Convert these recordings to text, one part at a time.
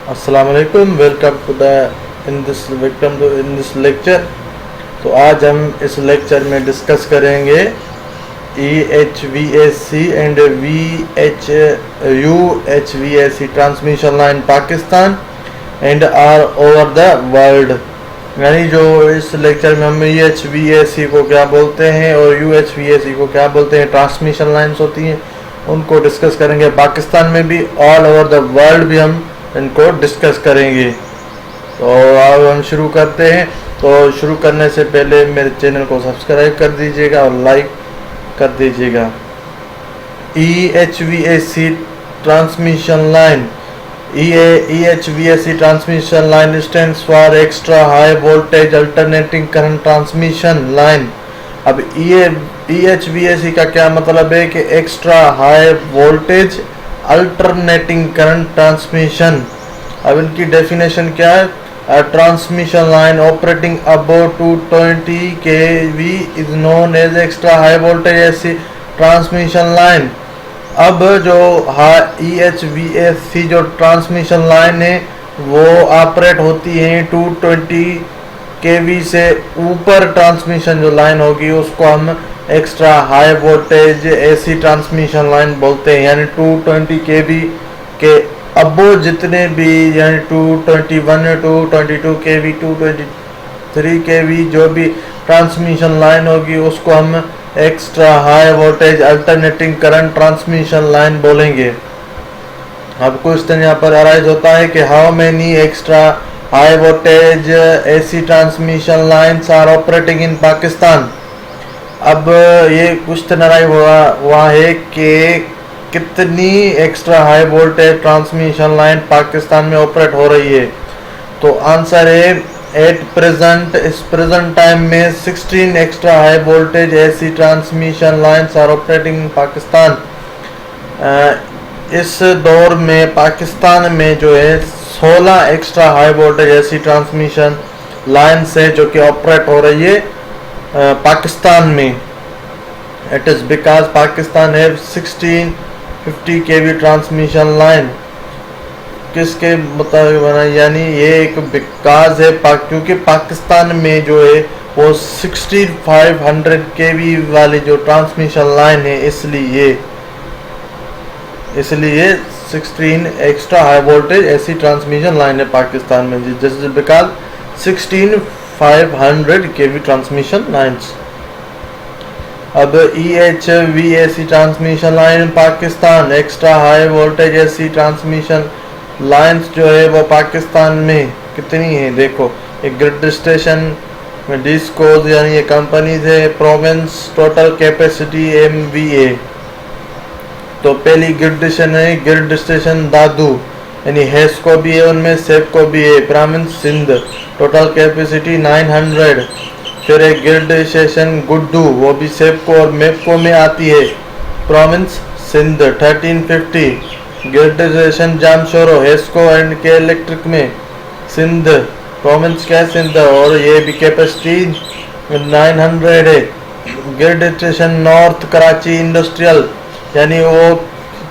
अस्सलाम वालेकुम। Welcome to in this lecture. तो आज हम इस लेक्चर में डिस्कस करेंगे EHVAC and UHVAC transmission line Pakistan and all over the world. यानी जो इस लेक्चर में हम EHVAC को क्या बोलते हैं और UHVAC को क्या बोलते हैं, ट्रांसमिशन लाइन्स होती हैं, उनको डिस्कस करेंगे। पाकिस्तान में भी, ऑल ओवर द वर्ल्ड भी हम इनको डिस्कस करेंगे। तो अब हम शुरू करते हैं। तो शुरू करने से पहले मेरे चैनल को सब्सक्राइब कर दीजिएगा और लाइक कर दीजिएगा। EHVAC transmission line, EHVAC transmission line stands for extra high voltage alternating current transmission line. अब EHVAC का क्या मतलब है कि extra high voltage alternating current transmission. अब इनकी डेफिनेशन क्या है? Transmission line operating above 220 kV is known as extra high voltage AC transmission line. अब जो EHVAC जो ट्रांसमिशन लाइन है वो ऑपरेट होती है 220 kV से ऊपर। ट्रांसमिशन जो लाइन होगी उसको हम extra high voltage AC transmission line बोलते हैं। यानी 220 kV के अबो जितने भी, यानी 221, 222 kV, 223 kV जो भी ट्रांसमिशन लाइन होगी उसको हम extra high voltage alternating current transmission line बोलेंगे। अब क्वेश्चन यहाँ पर अराइज होता है कि how many extra high voltage AC transmission lines are operating in Pakistan. अब ये क्वेश्चन अराइव हुआ है कि कितनी extra high voltage transmission line Pakistan में ऑपरेट हो रही है। तो आंसर है एट प्रेजेंट, इस प्रेजेंट टाइम में 16 extra high voltage AC transmission lines are operating in Pakistan. इस दौर में पाकिस्तान में जो है 16 extra high voltage AC transmission lines है जो कि ऑपरेट हो रही है पाकिस्तान में। इट इज़ बिकॉज पाकिस्तान है 1650 kV ट्रांसमिशन लाइन। किसके मुताबिक बना? यानी ये एक बिकॉज है क्योंकि पाकिस्तान में जो है वो 6500 kV वाली जो ट्रांसमिशन लाइन है, इसलिए 16 एक्स्ट्रा हाई वोल्टेज ऐसी ट्रांसमिशन लाइन है पाकिस्तान में, जैसे बिकॉज 16500 kV ट्रांसमिशन लाइन्स। अब EHVAC transmission line Pakistan, extra high voltage AC transmission lines जो है वो पाकिस्तान में कितनी है? देखो, एक ग्रिड स्टेशन डिस्कोज यानी ये कंपनीज है, प्रोविंस, टोटल कैपेसिटी MVA। तो पहली ग्रिड स्टेशन है ग्रिड स्टेशन दादू, यानी हेस्को भी है उनमें, सेपको भी है, प्रोविंस सिंध, टोटल कैपेसिटी 900। फिर एक ग्रिड स्टेशन गुड्डू, वो भी सेपको और मेपको में आती है, province Sindh, 1350। Grid station Jamshoro, HESCO and K electric में, सिंध, प्रोविंस क्या है? सिंध, और ये भी कैपेसिटी 900 है। Grid station north Karachi industrial, यानी वो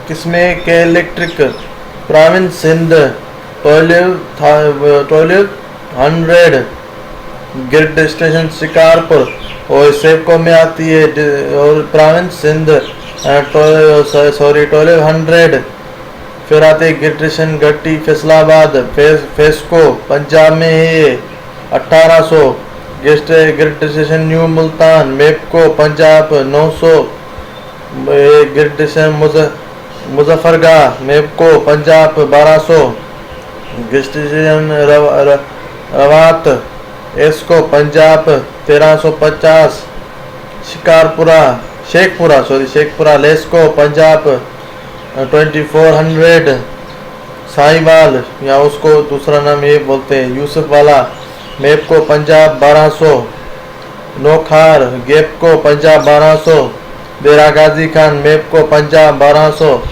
किसमें? K electric, province Sindh, 1200। Grid station Shikarpur और सेपको में आती है और प्रोविंस सिंध, 1200। फिर आते ग्रिड स्टेशन गट्टी फैसलाबाद, फेस्को पंजाब में है, 1800। Grid station new Multan, MEPCO Punjab, 900। Grid station Muzaffargarh, MEPCO Punjab, 1200। Grid station Rawat, IESCO Punjab, 1350। Sheikhupura LESCO Punjab, 2400। Sahiwal, या उसको दूसरा नाम ये बोलते हैं यूसुफ वाला, मेपको पंजाब, 1200। नोखार, गेपको पंजाब, 1200। देरा गाजी खान, मेपको पंजाब, 1200।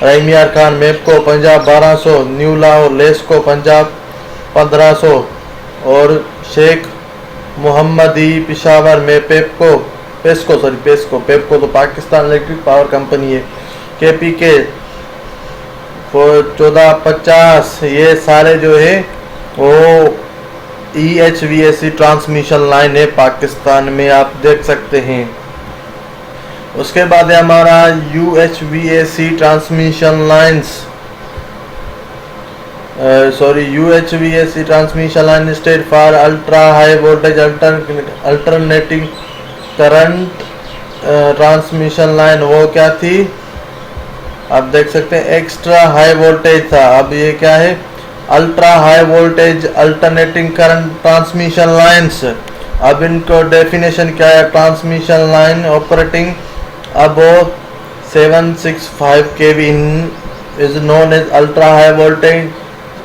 रहीमियार खान, मेपको पंजाब, 1200। न्यू लाहौर, लेस्को पंजाब, 1500। और शेख मोहम्मदी पिशावर में पेस्को तो पाकिस्तान इलेक्ट्रिक पावर कंपनी है, KPK 1450, ये सारे जो है वो EHVAC ट्रांसमिशन लाइन है पाकिस्तान में, आप देख सकते हैं। उसके बाद है हमारा UHVAC transmission lines, UHVAC transmission line state for ultra high voltage alternating current transmission line. वो क्या थी आप देख सकते हैं, एक्स्ट्रा हाई वोल्टेज था। अब ये क्या है, ultra high voltage alternating current transmission lines. अब इनको डेफिनेशन क्या है, transmission line operating above 765 kV is known as ultra high voltage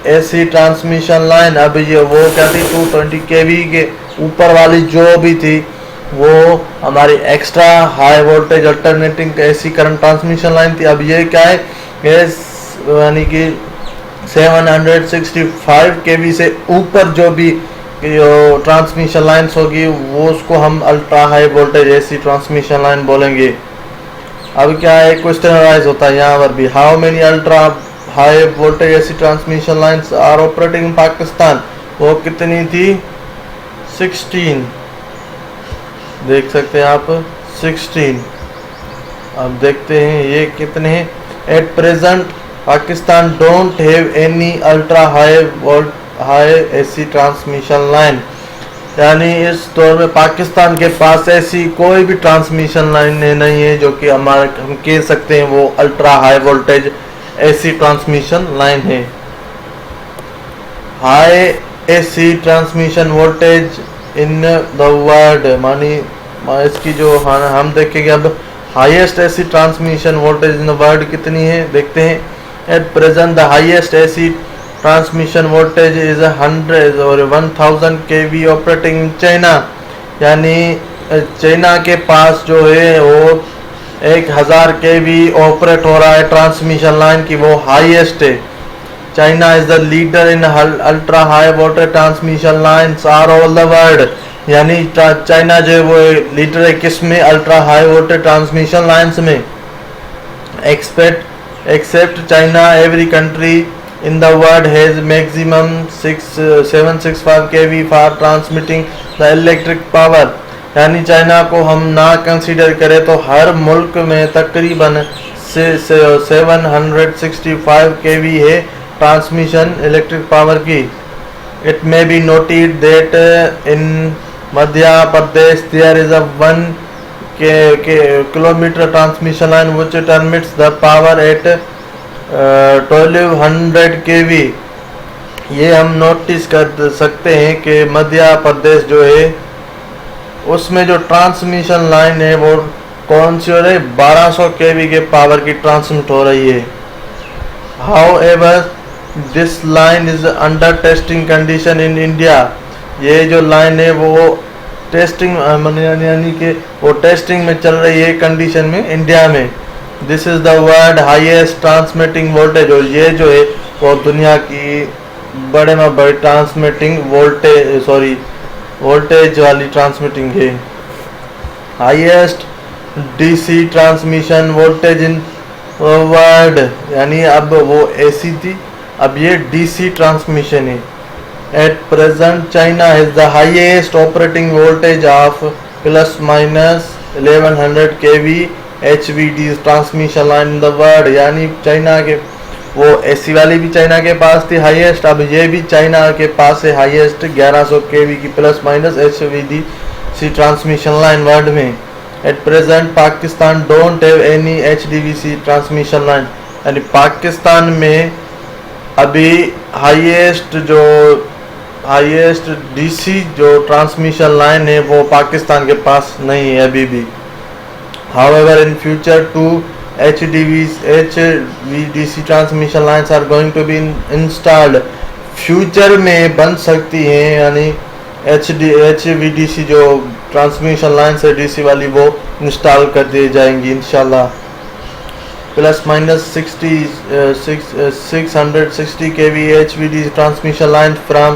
AC transmission line. अब ये वो क्या थी, 220 kV के ऊपर वाली जो भी थी वो हमारी extra high voltage alternating AC current transmission line थी। अब ये क्या है, यानी कि 765 kV से ऊपर जो भी ट्रांसमिशन लाइन्स होगी वो उसको हम ultra high voltage AC transmission line बोलेंगे। अब क्या है, क्वेश्चन राइज होता है यहाँ पर भी, how many ultra high voltage AC transmission lines are operating in Pakistan. वो कितनी थी, 16, देख सकते हैं आप 16। अब देखते हैं ये कितने हैं। At present Pakistan don't have any ultra high AC transmission line, यानी इस दौर में पाकिस्तान के पास ऐसी कोई भी ट्रांसमिशन लाइन नहीं है जो कि हम कह सकते हैं वो ultra high voltage AC transmission line है। High AC transmission voltage in the world, मानी इसकी जो हम देखेंगे अब highest AC transmission voltage in the world कितनी है, देखते हैं। At present the highest AC transmission voltage is 100 और 1000 kV ऑपरेटिंग इन चाइना, यानी चाइना के पास जो है वो 1000 kV ऑपरेट हो रहा है ट्रांसमिशन लाइन की, वो हाईएस्ट है। China is the leader in ultra high voltage transmission lines are all the world, यानी चाइना जो है वो लीडर है किस में, ultra high voltage transmission lines में। Except China every country in the world has maximum 765 kV for transmitting the electric power, यानी China को हम ना कंसीडर करें तो हर मुल्क में तकरीबन 765 kV है ट्रांसमिशन इलेक्ट्रिक पावर की। It may be noted that in Madhya Pradesh there is a 1 kilometre transmission line which transmits the power at 1200 kV। ये हम नोटिस कर सकते हैं कि मध्य प्रदेश जो है उसमें जो ट्रांसमिशन लाइन है वो कौन सी हो रही है, 1200 kV के पावर की ट्रांसमिट हो रही है। How ever this line is under testing condition in India, ये जो लाइन है वो टेस्टिंग यानी कि वो टेस्टिंग में चल रही है कंडीशन में इंडिया में। This is the world highest transmitting voltage, और ये जो है वो दुनिया की बड़े में बड़ी ट्रांसमिटिंग वोल्टेज वाली ट्रांसमिटिंग है। Highest DC transmission voltage in world, यानी अब वो AC थी अब ये DC ट्रांसमिशन है। At present China is the highest operating voltage of plus minus 1100 kV HVD transmission line in the world, यानी चाइना के वो AC वाली भी चाइना के पास थी हाईएस्ट, अब ये भी चाइना के पास है हाईएस्ट 1100 kV की plus minus HVD transmission line world में। At present Pakistan don't have any HDVC transmission line, यानी पाकिस्तान में अभी हाईएस्ट DC जो ट्रांसमिशन लाइन है वो पाकिस्तान के पास नहीं है अभी भी। However, in future, 2 HVDC transmission lines are going to be installed. Future में बन सकती हैं, यानी HVDC जो ट्रांसमिशन लाइन है DC वाली वो इंस्टॉल कर दी जाएंगी इंशाल्लाह। Plus minus 660 kV HVDC transmission line from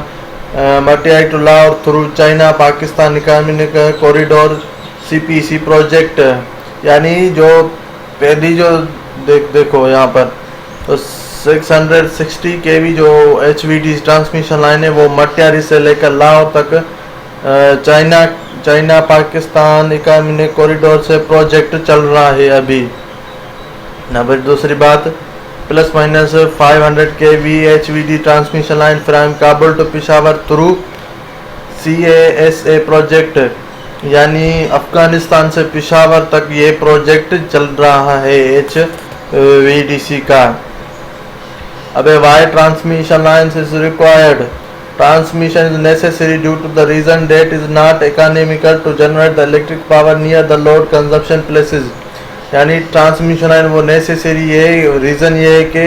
Matiari to Lahore through China Pakistan economic corridor CPC project, यानी जो पहली जो देखो यहाँ पर तो 660 kV जो HVD ट्रांसमिशन लाइन है वो मटियारी से लेकर लाहौर तक चाइना पाकिस्तान इकोनॉमिक कॉरिडोर से प्रोजेक्ट चल रहा है अभी। नंबर दूसरी बात, plus minus 500 kV HVD transmission line from Kabul to Peshawar through CASA project, यानी अफगानिस्तान से पेशावर तक ये प्रोजेक्ट चल रहा है HVDC का। अबे why transmission lines is required, transmission is necessary due to the reason that is not economical to generate the electric power near the load consumption places, यानी ट्रांसमिशन लाइन वो नेसेसरी है, reason ये है कि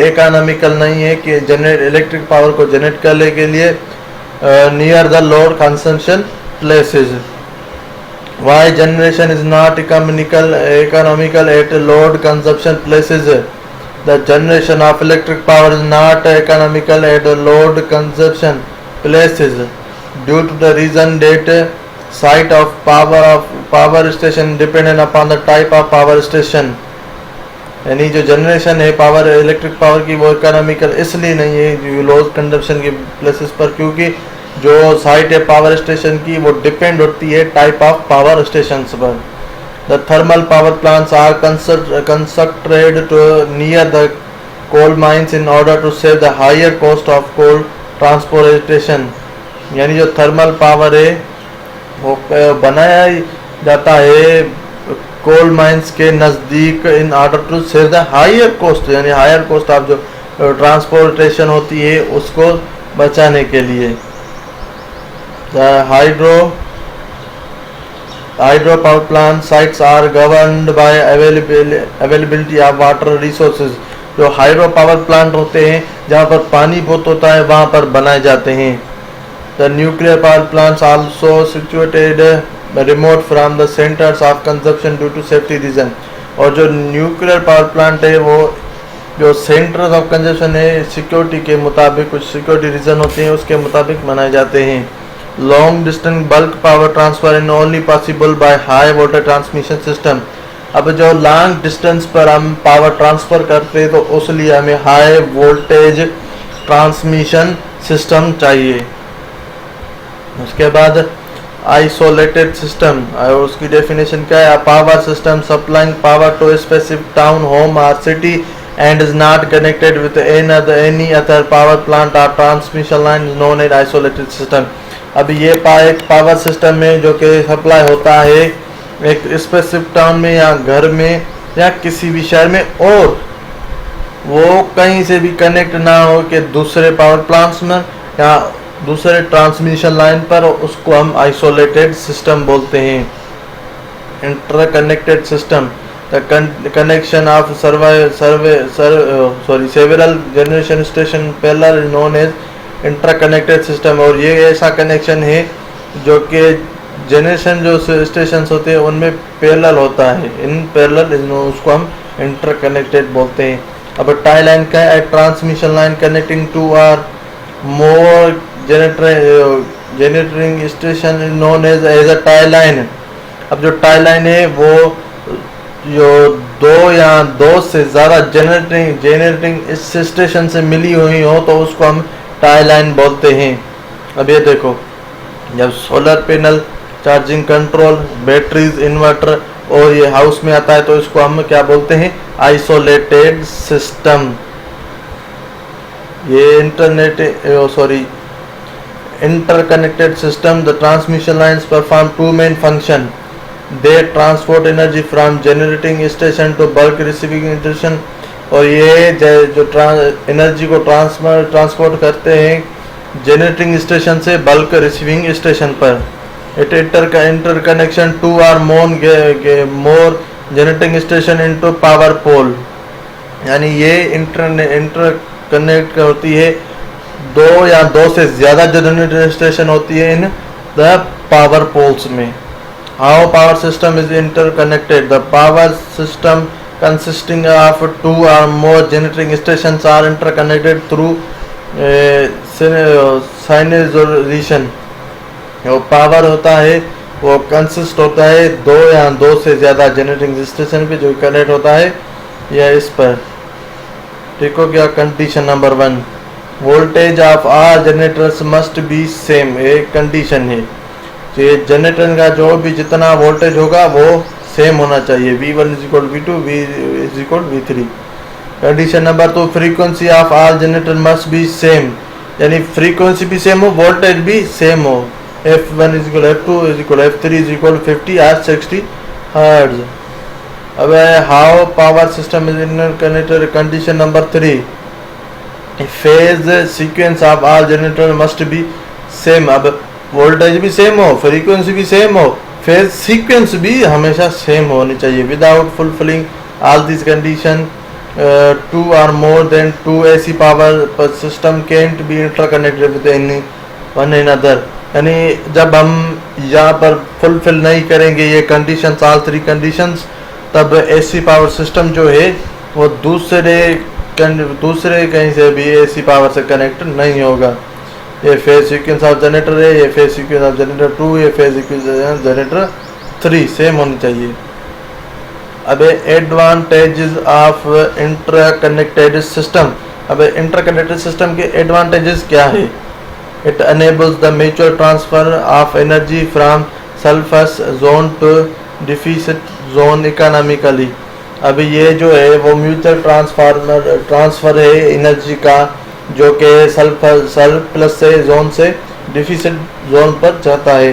economical नहीं है कि generate electric power को जनरेट करने के लिए near the load consumption places. Why generation is not economical at load consumption places, the generation of electric power is not economical at load consumption places due to the reason that site of power station dependent upon the type of power station, यानी जो generation है power electric power की वो economical इसलिए नहीं है load consumption के places पर, क्योंकि जो साइट है पावर स्टेशन की वो डिपेंड होती है टाइप ऑफ पावर स्टेशन पर। The thermal power plants are constructed to near the coal mines in order to save the higher cost of coal transportation, यानी जो थर्मल पावर है वो बनाया जाता है कोल माइंस के नज़दीक in order to save the higher cost, यानी हायर कॉस्ट ऑफ जो ट्रांसपोर्टेशन होती है उसको बचाने के लिए। The hydro power plant sites are governed by availability of water resources, जो हाइड्रो पावर प्लांट होते हैं जहाँ पर पानी बहुत होता है वहाँ पर बनाए जाते हैं। The nuclear power plants also situated remote from the centers of consumption due to safety reason, और जो न्यूक्लियर पावर प्लांट है वो जो सेंटर्स ऑफ कंजप्शन है सिक्योरिटी के मुताबिक, कुछ सिक्योरिटी रीजन होते हैं उसके मुताबिक बनाए जाते हैं। Long distance bulk power transfer in only possible by high voltage transmission system, अब जो लॉन्ग डिस्टेंस पर हम पावर ट्रांसफ़र करते हैं तो उसलिए हमें हाई वोल्टेज ट्रांसमिशन सिस्टम चाहिए। उसके बाद आइसोलेटेड सिस्टम, और उसकी डेफिनेशन क्या है, power system supplying power to specific town home और city and is not connected with any other power plant or transmission line is known as isolated system। अब ये एक पावर सिस्टम में जो कि सप्लाई होता है एक स्पेसिफिक टाउन में या घर में या किसी भी शहर में, और वो कहीं से भी कनेक्ट ना हो कि दूसरे पावर प्लांट्स में या दूसरे ट्रांसमिशन लाइन पर, उसको हम आइसोलेटेड सिस्टम बोलते हैं। Interconnected system, the connection of several generation station parallel is known as interconnected system, और ये ऐसा कनेक्शन है जो कि जनरेशन जो स्टेशंस होते हैं उनमें पैरेलल होता है, इन पैरेलल उसको हम इंटरकनेक्टेड बोलते हैं। अब टाई लाइन का है, transmission line connecting two or more generating station is known as a tie line. अब जो टाई लाइन है वो जो दो या दो से ज़्यादा जनरेटिंग इस स्टेशन से मिली हुई हो तो उसको हम टाई लाइन बोलते हैं। अब ये देखो, जब solar panel, charging control, batteries, inverter और ये हाउस में आता है तो इसको हम क्या बोलते हैं, आइसोलेटेड सिस्टम। ये interconnected system, the transmission lines perform two main functions. They transport energy from generating station to bulk receiving station, और ये जो एनर्जी को ट्रांसपोर्ट करते हैं जनरेटिंग स्टेशन से बल्क रिसीविंग स्टेशन पर। It interconnection two or more generating station into power pool, यानी ये इंटरकनेक्ट होती है दो या दो से ज़्यादा जनरेटिंग स्टेशन होती है इन द पावर पोल्स में। How power system is interconnected? The power system consisting of two or more generating stations are interconnected through synchronization। जो पावर होता है वो कंसिस्ट होता है दो या दो से ज़्यादा जनरेटिंग स्टेशन पे जो कनेक्ट होता है या इस पर। ठीक हो गया। Condition number 1, voltage of all generators must be same, एक कंडीशन है। तो ये जनरेटर का जो भी जितना वोल्टेज होगा वो सेम होना चाहिए, V1 is equal V2, V is equal V3। Condition number 2, frequency of all generator must be same, यानी फ्रीक्वेंसी भी सेम हो, वोल्टेज भी सेम हो। F1 is equal F2 is equal F3 is equal 50 और 60 hertz. अब how power system is interconnected. Condition number 3, phase sequence of all generator must be same. अब voltage भी same हो, frequency भी same हो, phase sequence भी हमेशा same होनी चाहिए। Without fulfilling all this condition 2 or more than 2 AC power system cantt B interconnected with any one another. यानी जब हम यहाँ पर फुलफिल नहीं करेंगे ये कंडीशंस, ऑल 3 कंडीशंस, तब AC पावर सिस्टम जो है वो दूसरे कहीं से भी AC पावर से कनेक्ट नहीं होगा। ये फेज सीक्वेंस ऑफ जनरेटर है, ये फेज सीक्वेंस ऑफ जनरेटर 2, ये फेज सीक्वेंस जनरेटर 3 सेम होनी चाहिए। अब एडवांटेजेस ऑफ इंटरकनेक्टेड सिस्टम। अब इंटरकनेक्टेड सिस्टम के एडवांटेजेस क्या है। It enables the mutual transfer of energy from surplus zone to deficit zone economically. अभी ये जो है वो म्यूचुअल ट्रांसफर है एनर्जी का, जो कि सरप्लस से जोन से डिफिसिट जोन पर जाता है।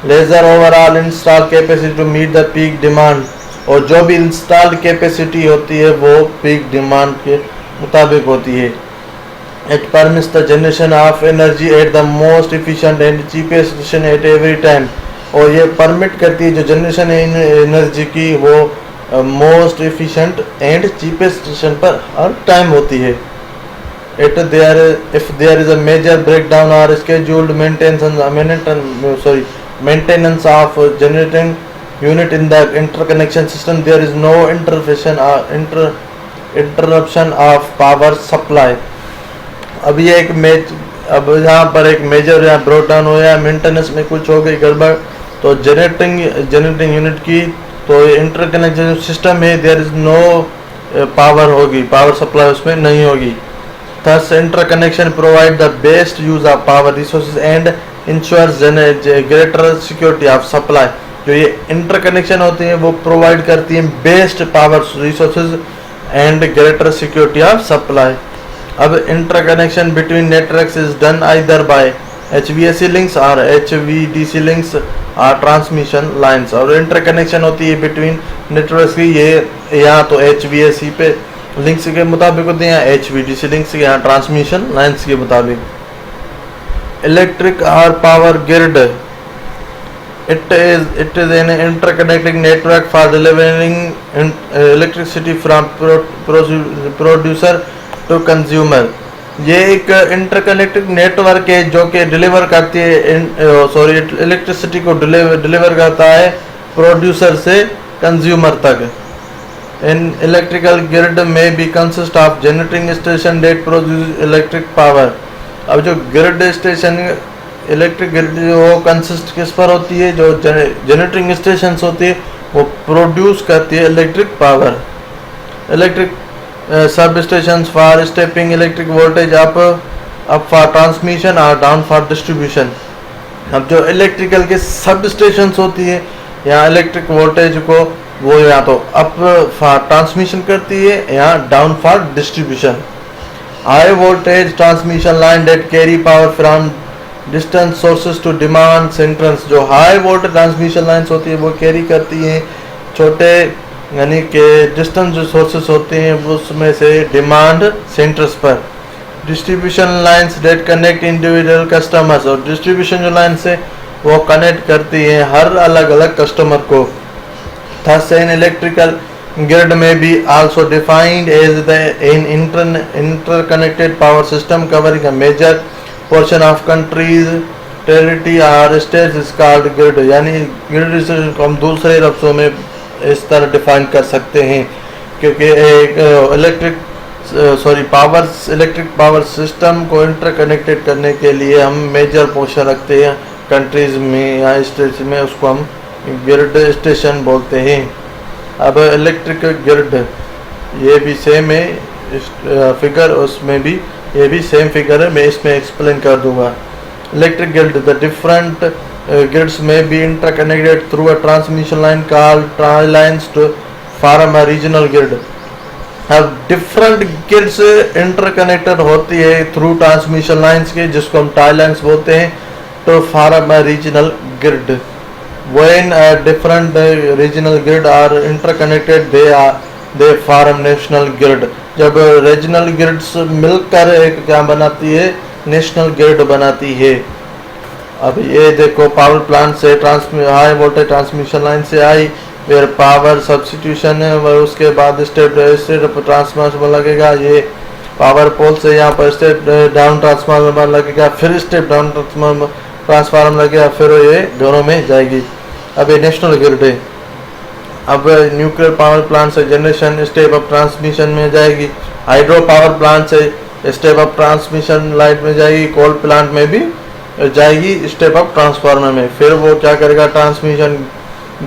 Lesser overall install capacity to meet the peak demand, और जो भी इंस्टॉल कैपेसिटी होती है वो पीक डिमांड के मुताबिक होती है। It permits the generation of energy at the most efficient and cheapest station at every time, और ये परमिट करती है जो जनरेशन है एनर्जी की वो most efficient and cheapest station पर हर टाइम होती है। If there is a major breakdown और scheduled maintenance of generating unit in the interconnection system, there is no interruption of power supply। अब ये अब यहाँ पर एक मेजर यहाँ ब्रेकडाउन हो या मेंटेनेंस में कुछ हो गई गड़बड़, तो जनरेटिंग यूनिट की तो इंटरकनेक्शन सिस्टम है, देयर इज नो पावर होगी, पावर सप्लाई उसमें नहीं होगी। Thus interconnection provide the best use of power resources and ensures greater security of supply। जो ये इंटरकनेक्शन होती है वो प्रोवाइड करती हैं best power resources and greater security of supply. अब interconnection between networks is done either by HVAC links और HVDC links और ट्रांसमिशन लाइंस। और इंटरकनेक्शन होती है बिटवीन नेटवर्क्स की, ये या तो HVAC पे लिंक्स के मुताबिक होते हैं या HVDC लिंक्स या ट्रांसमिशन लाइंस के मुताबिक। इलेक्ट्रिक और power grid, it is an interconnecting network for delivering electricity from producer to consumer। ये एक इंटरकनेक्टेड नेटवर्क है जो कि डिलीवर करती है इलेक्ट्रिसिटी को डिलीवर करता है प्रोड्यूसर से कंज्यूमर तक। इन इलेक्ट्रिकल ग्रिड में भी consist of generating station that produce electric power. अब जो ग्रिड स्टेशन इलेक्ट्रिक ग्रिड वो कंसिस्ट किस पर होती है, जो जनरेटिंग स्टेशंस होती है वो प्रोड्यूस करती है इलेक्ट्रिक पावर। इलेक्ट्रिक सब stations for stepping electric voltage up for transmission और डाउन फॉर डिस्ट्रीब्यूशन। अब जो इलेक्ट्रिकल के सब स्टेशंस होती है यहाँ इलेक्ट्रिक वोल्टेज को वो या तो अप फॉर ट्रांसमिशन करती है या down for distribution. High voltage transmission line that carry power from distance sources to demand centres. जो हाई वोल्टेज ट्रांसमिशन लाइन्स होती है वो कैरी करती हैं छोटे यानी कि डिस्टेंस जो सोर्सेज होते हैं उसमें से डिमांड सेंटर्स पर। Distribution lines that connect individual customers, और डिस्ट्रीब्यूशन जो लाइन से वो कनेक्ट करती हैं हर अलग अलग कस्टमर को। Thus an electrical grid may be also defined as the an interconnected power system covering a major portion of countries territory और स्टेट्स इज कॉल्ड ग्रिड। यानी ग्रिड को हम दूसरे लफ्ज़ों में इस तरह डिफाइन कर सकते हैं क्योंकि एक इलेक्ट्रिक पावर सिस्टम को इंटरकनेक्टेड करने के लिए हम मेजर पोर्शन रखते हैं कंट्रीज़ में या स्टेट्स में, उसको हम ग्रिड स्टेशन बोलते हैं। अब इलेक्ट्रिक ग्रिड ये भी सेम है, फिगर, उसमें भी ये भी सेम फिगर है, मैं इसमें एक्सप्लेन कर दूंगा। Electric grid, the different grids may be interconnected through a transmission line called tie lines to form a regional grid। अब डिफरेंट ग्रिड्स इंटरकनेक्टेड होती है थ्रू ट्रांसमिशन लाइंस के, जिसको हम टाई लाइंस बोलते हैं, to form a regional grid. When different regional grid are interconnected they form national grid. जब regional grids मिलकर एक क्या बनाती है, नेशनल ग्रिड बनाती है। अब ये देखो पावर प्लांट से हाई वोल्टेज ट्रांसमिशन लाइन से आई, फिर पावर सब्स्टिट्यूशन है, उसके बाद स्टेप ट्रांसफार्मर लगेगा, ये पावर पोल से यहाँ पर स्टेप डाउन ट्रांसफार्मर लगेगा, फिर स्टेप डाउन ट्रांसफार्मर लगेगा, फिर ये दोनों में जाएगी। अब ये नेशनल ग्रिड है। अब न्यूक्लियर पावर प्लांट से जनरेशन स्टेप अप ट्रांसमिशन में जाएगी, हाइड्रो पावर प्लांट से स्टेप अप ट्रांसमिशन लाइन में जाएगी, कोल प्लांट में भी जाएगी स्टेप अप ट्रांसफार्मर में। फिर वो क्या करेगा, ट्रांसमिशन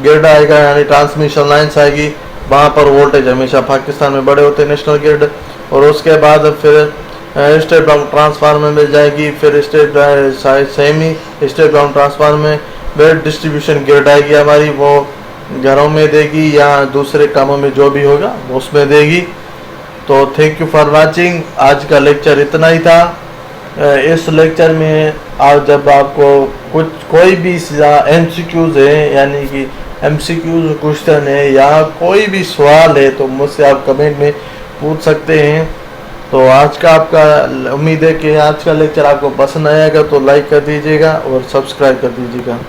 ग्रिड आएगा, यानी ट्रांसमिशन लाइन्स आएगी, वहाँ पर वोल्टेज हमेशा पाकिस्तान में बड़े होते हैं, नेशनल ग्रिड। और उसके बाद फिर स्टेप डाउन ट्रांसफार्मर में जाएगी, फिर सेमी स्टेप डाउन ट्रांसफार्मर में फिर डिस्ट्रीब्यूशन ग्रिड आएगी हमारी, वो घरों में देगी या दूसरे कामों में जो भी होगा वो उसमें देगी। तो थैंक यू फॉर वाचिंग। आज का लेक्चर इतना ही था। इस लेक्चर में आज जब आपको कोई भी MCQs है, यानी कि MCQs क्वेश्चन है या कोई भी सवाल है, तो मुझसे आप कमेंट में पूछ सकते हैं। तो आज का आपका उम्मीद है कि आज का लेक्चर आपको पसंद आएगा, तो लाइक कर दीजिएगा और सब्सक्राइब कर दीजिएगा।